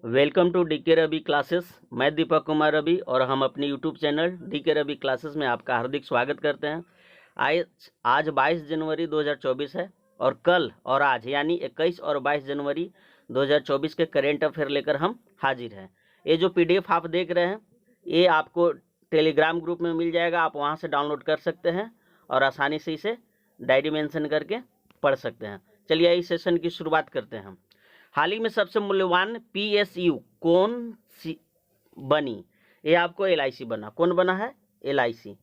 Welcome to DK Ravi classes. मैं दीपक कुमार रवि और हम अपने YouTube channel DK Ravi classes में आपका हार्दिक स्वागत करते हैं। आज 22 जनवरी 2024 है और कल और आज यानी 21 और 22 जनवरी 2024 के करेंट अफेयर लेकर हम हाजिर हैं। ये जो पीडीएफ आप देख रहे हैं ये आपको टेलीग्राम ग्रुप में मिल जाएगा, आप वहाँ से डाउनलोड कर सकते हैं और आसानी से इसे डायरी मेंशन करके पढ़ सकते हैं। चलिए इस सेशन की शुरुआत करते हैं हम। हाल ही में सबसे मूल्यवान पीएसयू कौन सी बनी? ये आपको एलआईसी बना। कौन बना है? एलआईसी।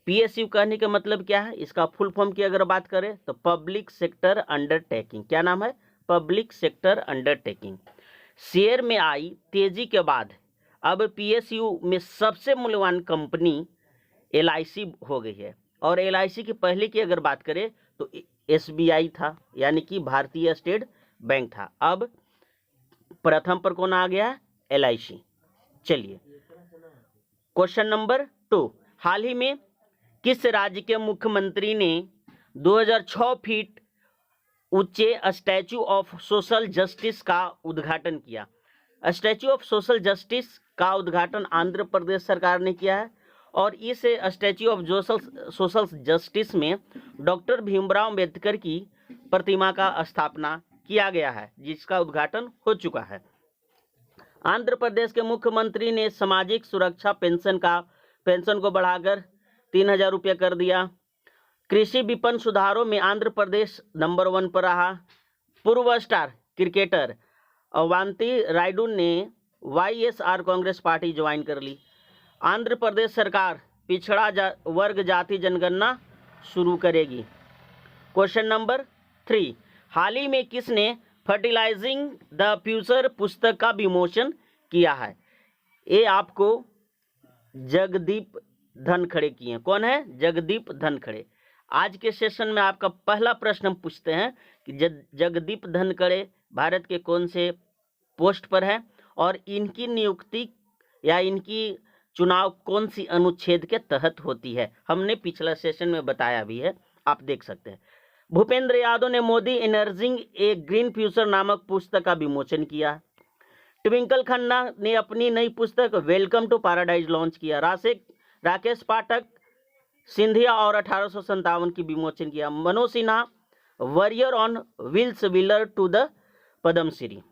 पीएसयू कहने का मतलब क्या है? इसका फुल फॉर्म की अगर बात करें तो पब्लिक सेक्टर अंडरटेकिंग। क्या नाम है? Public sector undertaking. शेयर में आई तेजी के बाद अब पीएसयू में सबसे मूल्यवान कंपनी एलआईसी हो गई है। और एलआईसी की पहले की अगर बात करें तो एसबीआई था, यानी कि भारतीय स्टेट बैंक था। अब प्रथम पर कौन आ गया? एलआईसी। चलिए क्वेश्चन नंबर 2। हाल ही में किस राज्य के मुख्यमंत्री ने 2006 फीट ऊंचे स्टैचू ऑफ सोशल जस्टिस का उद्घाटन किया? स्टैचू ऑफ सोशल जस्टिस का उद्घाटन आंध्र प्रदेश सरकार ने किया है और इस स्टैचू ऑफ सोशल जस्टिस में डॉक्टर भीमराव अंबेडकर की प्रतिमा का स्थापना किया गया है, जिसका उद्घाटन हो चुका है। आंध्र प्रदेश के मुख्यमंत्री ने सामाजिक सुरक्षा पेंशन को बढ़ाकर 3,000 रुपये कर दिया। कृषि विपणन सुधारों में आंध्र प्रदेश नंबर 1 पर रहा। पूर्व स्टार क्रिकेटर अवांती रायडू ने वाईएसआर कांग्रेस पार्टी ज्वाइन कर ली। आंध्र प्रदेश सरकार पिछड़ा वर्ग जाति जनगणना शुरू करेगी। Question number 3। हाल ही में किसने फर्टिलाइजिंग द फ्यूचर पुस्तक का विमोचन किया है? ये आपको जगदीप धनखड़े किए हैं। कौन है? जगदीप धनखड़े। आज के सेशन में आपका पहला प्रश्न हम पूछते हैं कि जगदीप धनखड़े भारत के कौन से पोस्ट पर है और इनकी नियुक्ति या इनकी चुनाव कौन सी अनुच्छेद के तहत होती है? हमने पिछला सेशन में बताया भी है, आप देख सकते हैं। भूपेंद्र यादव ने मोदी एनर्जिंग ए ग्रीन फ्यूचर नामक पुस्तक का विमोचन किया। ट्विंकल खन्ना ने अपनी नई पुस्तक वेलकम टू पैराडाइज लॉन्च किया। राकेश पाठक सिंधिया और 1857 की विमोचन किया। Manoj Sinha warrior on wheels wheeler to the Padmashri.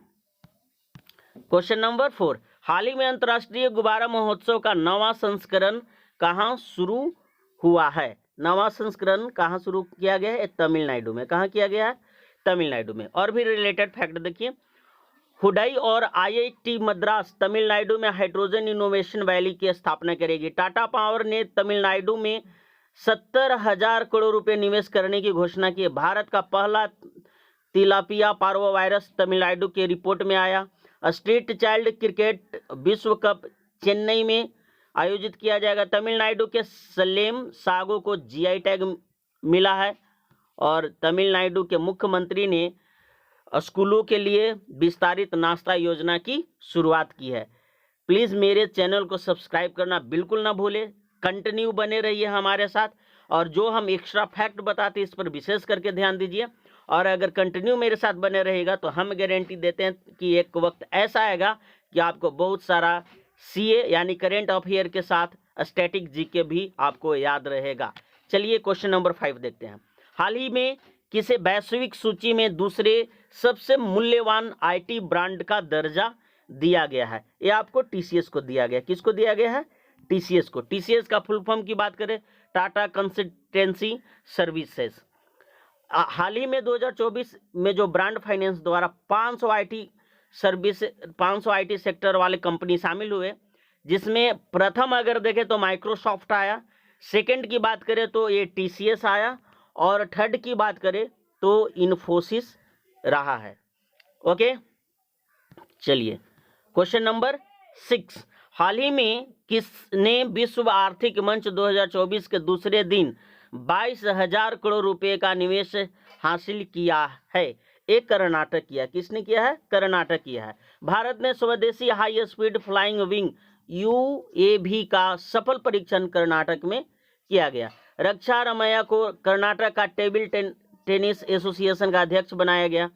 Question number 4। हाल ही में अंतर्राष्ट्रीय गुब्बारा महोत्सव का नवा संस्करण कहाँ शुरू हुआ है? नवा संस्करण कहाँ शुरू किया गया है? तमिलनाडु में। कहाँ किया गया है? तमिलनाडु में। और भी रिलेटेड फैक्ट देखिए, हुडई और आईआईटी मद्रास तमिलनाडु में हाइड्रोजन इनोवेशन वैली की स्थापना करेगी। टाटा पावर ने तमिलनाडु में 70,000 करोड़ रुपए निवेश करने की घोषणा की। भारत का पहला तिलापिया पार्वो वायरस तमिलनाडु के रिपोर्ट में आया। स्ट्रीट चाइल्ड क्रिकेट विश्व कप चेन्नई में आयोजित किया जाएगा। तमिलनाडु के सलेम सागो को जीआई टैग मिला है और तमिलनाडु के मुख्यमंत्री ने स्कूलों के लिए विस्तारित नाश्ता योजना की शुरुआत की है। प्लीज़ मेरे चैनल को सब्सक्राइब करना बिल्कुल ना भूलें, कंटिन्यू बने रहिए हमारे साथ और जो हम एक्स्ट्रा फैक्ट बताते हैं इस पर विशेष करके ध्यान दीजिए। और अगर कंटिन्यू मेरे साथ बने रहेगा तो हम गारंटी देते हैं कि एक वक्त ऐसा आएगा कि आपको बहुत सारा सीए यानी करेंट अफेयर के साथ स्टैटिक जीके भी आपको याद रहेगा। चलिए क्वेश्चन नंबर 5 देखते हैं। हाल ही में किसे वैश्विक सूची में दूसरे सबसे मूल्यवान आईटी ब्रांड का दर्जा दिया गया है? ये आपको टीसीएस को दिया गया। किसको दिया गया है? टीसीएस को। टीसीएस का फुल फॉर्म की बात करें टाटा कंसल्टेंसी सर्विसेज। हाल ही में 2024 में जो ब्रांड फाइनेंस द्वारा 500 आईटी सेक्टर वाले कंपनी शामिल हुए, जिसमें प्रथम अगर देखें तो माइक्रोसॉफ्ट आया, सेकंड की बात करें तो ये टीसीएस आया और थर्ड की बात करें तो इन्फोसिस रहा है। ओके, चलिए क्वेश्चन नंबर 6। हाल ही में किसने विश्व आर्थिक मंच 2024 के दूसरे दिन 22,000 करोड़ रुपए का निवेश हासिल किया है? एक कर्नाटक किया। किसने किया है? कर्नाटक किया है। भारत ने स्वदेशी high speed flying wing UAV का सफल परीक्षण कर्नाटक में किया गया। रक्षा रमैया को कर्नाटक का टेबल टेनिस एसोसिएशन का अध्यक्ष बनाया गया।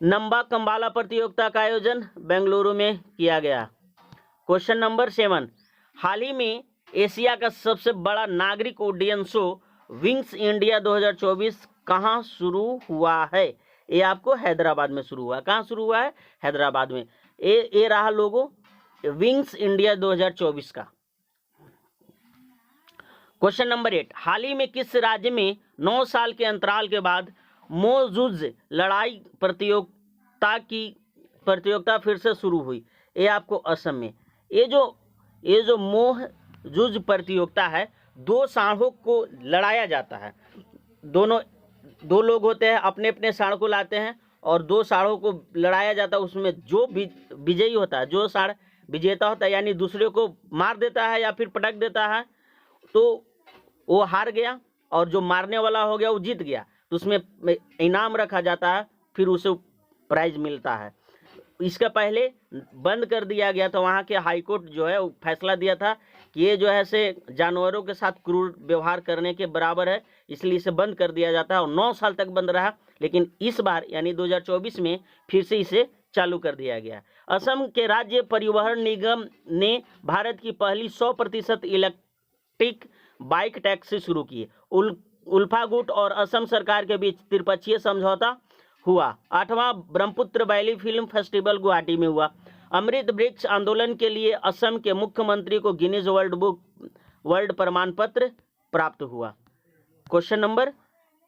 नंबा कंबाला प्रतियोगिता का आयोजन बेंगलुरु में किया गया। क्वेश्चन नंबर 7, हाल ही में एशिया का सबसे बड़ा नागरिक उड्डयन शो विंग्स इंडिया 2024 कहाँ शुरू हुआ है? ये आपको हैदराबाद में शुरू हुआ। कहाँ शुरू हुआ है? हैदराबाद में। ये रहा लोगो विंग्स इंडिया 2024 का। क्वेश्चन नंबर 8, हाल ही में किस राज्य में 9 साल के अंतराल के बाद मोहजुज लड़ाई प्रतियोगिता फिर से शुरू हुई? ये आपको असम में। ये जो मोहजुज प्रतियोगिता है, 2 साँढ़ों को लड़ाया जाता है। दो लोग होते हैं, अपने अपने साँड़ को लाते हैं और 2 साँड़ों को लड़ाया जाता है। उसमें जो विजयी होता है, जो साँड़ विजेता होता है, यानी दूसरे को मार देता है या फिर पटक देता है, तो वो हार गया, और जो मारने वाला हो गया वो जीत गया। तो उसमें इनाम रखा जाता है, फिर उसे प्राइज मिलता है। इसका पहले बंद कर दिया गया था। वहाँ के हाई कोर्ट जो है वो फैसला दिया था कि ये जो है से जानवरों के साथ क्रूर व्यवहार करने के बराबर है, इसलिए इसे बंद कर दिया जाता है और 9 साल तक बंद रहा। लेकिन इस बार यानी 2024 में फिर से इसे चालू कर दिया गया। असम के राज्य परिवहन निगम ने भारत की पहली 100% इलेक्ट्रिक बाइक टैक्सी शुरू की। उल्फा गुट और असम सरकार के बीच त्रिपक्षीय समझौता हुआ। 8वां Brahmaputra valley film festival Guwahati में हुआ। अमृत वृक्ष आंदोलन के लिए असम के मुख्यमंत्री को गिनीज वर्ल्ड प्रमाण पत्र प्राप्त हुआ। क्वेश्चन नंबर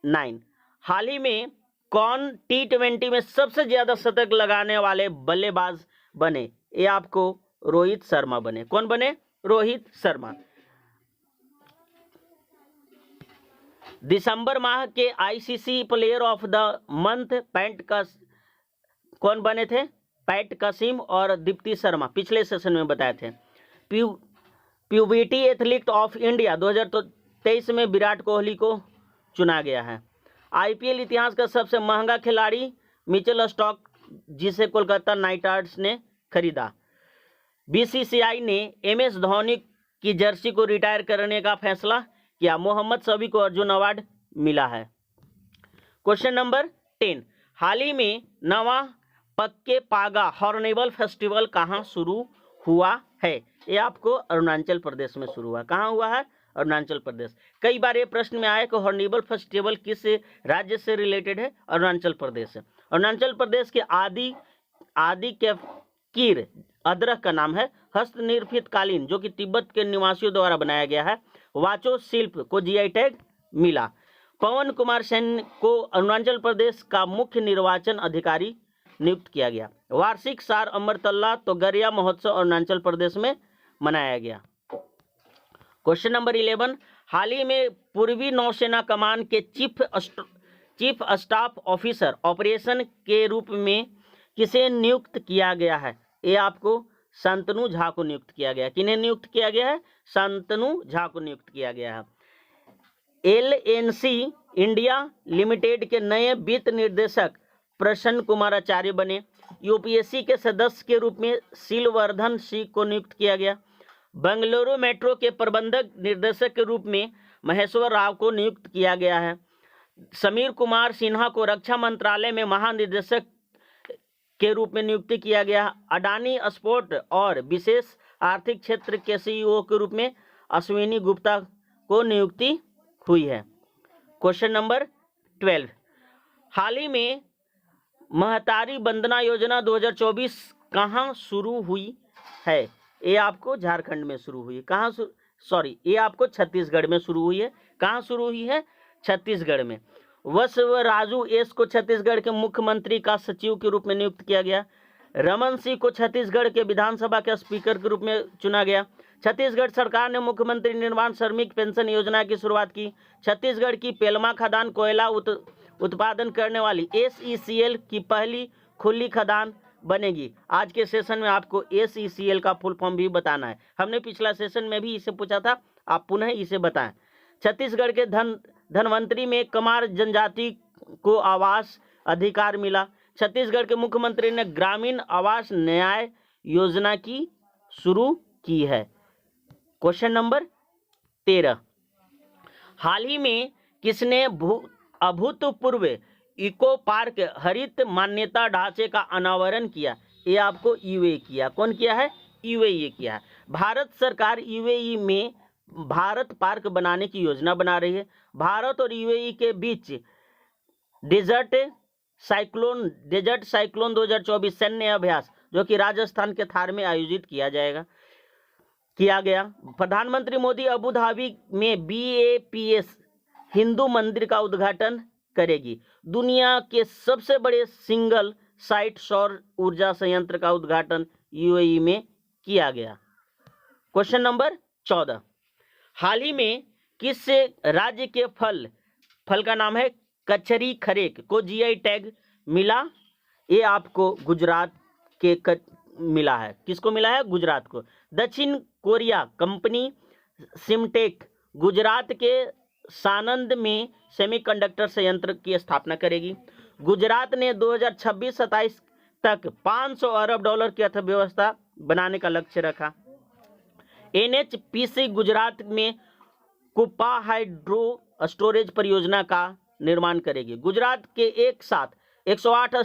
9, हाल ही में कौन T20 में सबसे ज्यादा शतक लगाने वाले बल्लेबाज बने? ये आपको रोहित शर्मा बने। कौन बने? रोहित शर्मा। दिसंबर माह के ICC player of the month कौन बने थे? पैट कसिम और दीप्ति शर्मा। पिछले सेशन में बताए थे। प्यूबिटी एथलीट ऑफ इंडिया 2023 में विराट कोहली को चुना गया है। आईपीएल इतिहास का सबसे महंगा खिलाड़ी मिचेल स्टॉक, जिसे कोलकाता नाइट राइडर्स ने खरीदा। बीसीसीआई ने एमएस धोनी की जर्सी को रिटायर करने का फैसला किया। मोहम्मद शमी को अर्जुन अवार्ड मिला है। क्वेश्चन नंबर 10, हाल ही में 9वां पक्के पागा हॉर्नबिल फेस्टिवल कहाँ शुरू हुआ है? ये आपको अरुणाचल प्रदेश में शुरू हुआ। कहाँ हुआ है? अरुणाचल प्रदेश। कई बार ये प्रश्न में आया कि हॉर्नबिल फेस्टिवल किस राज्य से रिलेटेड है? अरुणाचल प्रदेश है। अरुणाचल प्रदेश के आदि कीर अदरक का नाम है। हस्तनिर्मित कालीन जो कि तिब्बत के निवासियों द्वारा बनाया गया है। वाचो शिल्प को जीआई टैग मिला। पवन कुमार सेन को अरुणाचल प्रदेश का मुख्य निर्वाचन अधिकारी नियुक्त किया गया। वार्षिक सार अमरतल्ला तोगरिया महोत्सव अरुणाचल प्रदेश में मनाया गया। क्वेश्चन नंबर 11, हाल ही में पूर्वी नौसेना कमान के चीफ स्टाफ ऑफिसर ऑपरेशन के रूप में किसे नियुक्त किया गया है? ये आपको शांतनु झा को नियुक्त किया गया। किन्हें नियुक्त किया गया है? शांतनु झा को नियुक्त किया गया है। एलएनसी इंडिया लिमिटेड के नए वित्त निर्देशक प्रसन्न कुमार आचार्य बने। यूपीएससी के सदस्य के रूप में शिलवर्धन सिंह को नियुक्त किया गया। बेंगलुरु मेट्रो के प्रबंधक निर्देशक के रूप में महेश्वर राव को नियुक्त किया गया है। समीर कुमार सिन्हा को रक्षा मंत्रालय में महानिदेशक के रूप में नियुक्ति किया गया। अडानी एक्सपोर्ट और विशेष आर्थिक क्षेत्र के सीईओ के रूप में अश्विनी गुप्ता को नियुक्ति हुई है। क्वेश्चन नंबर 12, हाल ही में महतारी वंदना योजना 2024 कहाँ शुरू हुई है? ये आपको झारखंड में शुरू हुई है। कहाँ ये आपको छत्तीसगढ़ में शुरू हुई है। कहाँ शुरू हुई है? छत्तीसगढ़ में। वसवराजू एस को छत्तीसगढ़ के मुख्यमंत्री का सचिव के रूप में नियुक्त किया गया। रमन सिंह को छत्तीसगढ़ के विधानसभा के स्पीकर के रूप में चुना गया। छत्तीसगढ़ सरकार ने मुख्यमंत्री निर्माण श्रमिक पेंशन योजना की शुरुआत की। छत्तीसगढ़ की पेलमा खदान कोयला उत्पादन करने वाली SECL की पहली खुली खदान बनेगी। आज के सेशन में आपको SECL का फुल फॉर्म भी बताना है। हमने पिछला सेशन में भी इसे पूछा था, आप पुनः इसे बताएं। छत्तीसगढ़ के धनवंतरी में कमार जनजाति को आवास अधिकार मिला। छत्तीसगढ़ के मुख्यमंत्री ने ग्रामीण आवास न्याय योजना की शुरू की है। क्वेश्चन नंबर 13, हाल ही में किसने अभूतपूर्व इको पार्क हरित मान्यता ढांचे का अनावरण किया? ये आपको यूएई किया। कौन किया है? यूएई किया है। भारत सरकार यूएई में भारत पार्क बनाने की योजना बना रही है। भारत और यूएई के बीच डेजर्ट साइक्लोन 2024 सैन्य अभ्यास जो कि राजस्थान के थार में आयोजित किया गया। प्रधानमंत्री मोदी अबू धाबी में BAPS हिंदू मंदिर का उद्घाटन करेगी। दुनिया के सबसे बड़े सिंगल साइट सौर ऊर्जा संयंत्र का उद्घाटन यूएई में किया गया। क्वेश्चन नंबर 14, हाल ही में किस राज्य के फल का नाम है कचरी खरेक को GI टैग मिला? ये आपको गुजरात के मिला है। किसको मिला है? गुजरात को। दक्षिण कोरिया कंपनी सिमटेक गुजरात के सानंद में सेमीकंडक्टर संयंत्र की स्थापना करेगी। गुजरात ने 2026-27 तक $500 अरब की अर्थव्यवस्था बनाने का लक्ष्य रखा। NHPC गुजरात में कुप्पा हाइड्रो स्टोरेज परियोजना का निर्माण करेगी। गुजरात ने एक साथ 108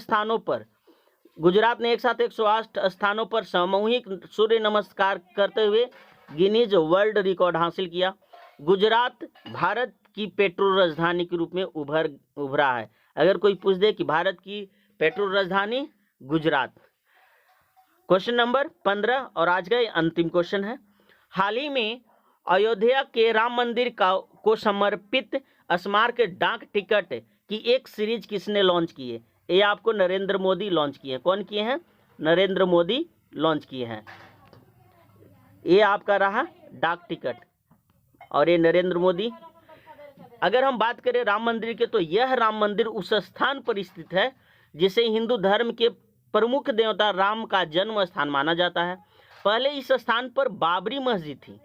स्थानों पर सामूहिक सूर्य नमस्कार करते हुए गिनीज वर्ल्ड रिकॉर्ड हासिल किया। गुजरात भारत की पेट्रोल राजधानी के रूप में उभरा है। अगर कोई पूछ दे कि भारत की पेट्रोल राजधानी गुजरात। क्वेश्चन नंबर 15 और आज का अंतिम क्वेश्चन है, हाल ही में अयोध्या के राम मंदिर को समर्पित स्मारक डाक टिकट की एक सीरीज किसने लॉन्च की है? ये आपको नरेंद्र मोदी लॉन्च किए हैं। कौन किए हैं? नरेंद्र मोदी लॉन्च किए हैं। ये आपका रहा डाक टिकट और ये नरेंद्र मोदी। अगर हम बात करें राम मंदिर के, तो यह राम मंदिर उस स्थान पर स्थित है जिसे हिंदू धर्म के प्रमुख देवता राम का जन्म स्थान माना जाता है। पहले इस स्थान पर बाबरी मस्जिद थी,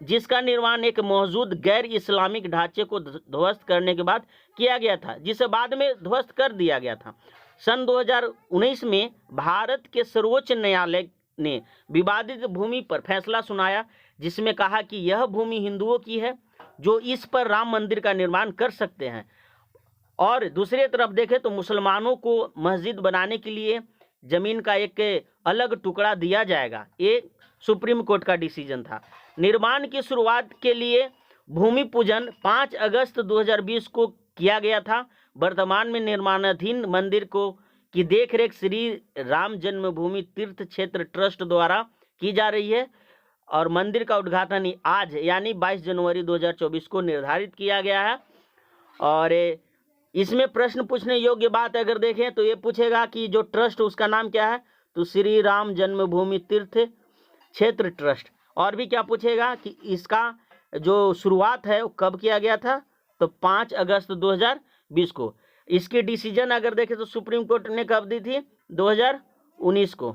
जिसका निर्माण एक मौजूद गैर इस्लामिक ढांचे को ध्वस्त करने के बाद किया गया था, जिसे बाद में ध्वस्त कर दिया गया था। सन 2019 में भारत के सर्वोच्च न्यायालय ने विवादित भूमि पर फैसला सुनाया, जिसमें कहा कि यह भूमि हिंदुओं की है जो इस पर राम मंदिर का निर्माण कर सकते हैं। और दूसरी तरफ देखें तो मुसलमानों को मस्जिद बनाने के लिए जमीन का एक अलग टुकड़ा दिया जाएगा। ये सुप्रीम कोर्ट का डिसीजन था। निर्माण की शुरुआत के लिए भूमि पूजन 5 अगस्त 2020 को किया गया था। वर्तमान में निर्माणाधीन मंदिर की देखरेख श्री राम जन्मभूमि तीर्थ क्षेत्र ट्रस्ट द्वारा की जा रही है और मंदिर का उद्घाटन आज यानी 22 जनवरी 2024 को निर्धारित किया गया है। और इसमें प्रश्न पूछने योग्य बात अगर देखें तो ये पूछेगा कि जो ट्रस्ट उसका नाम क्या है, तो श्री राम जन्मभूमि तीर्थ क्षेत्र ट्रस्ट। और भी क्या पूछेगा कि इसका जो शुरुआत है वो कब किया गया था, तो 5 अगस्त 2020 को। इसकी डिसीजन अगर देखें तो सुप्रीम कोर्ट ने कब दी थी? 2019 को।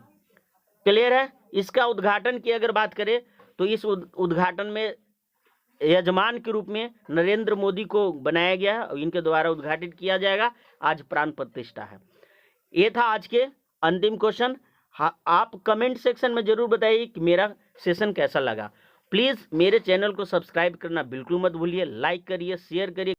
क्लियर है। इसका उद्घाटन की अगर बात करें तो इस उद्घाटन में यजमान के रूप में नरेंद्र मोदी को बनाया गया है और इनके द्वारा उद्घाटित किया जाएगा। आज प्राण प्रतिष्ठा है। ये था आज के अंतिम क्वेश्चन। आप कमेंट सेक्शन में जरूर बताइए कि मेरा सेशन कैसा लगा। प्लीज़ मेरे चैनल को सब्सक्राइब करना बिल्कुल मत भूलिए। लाइक करिए, शेयर करिए।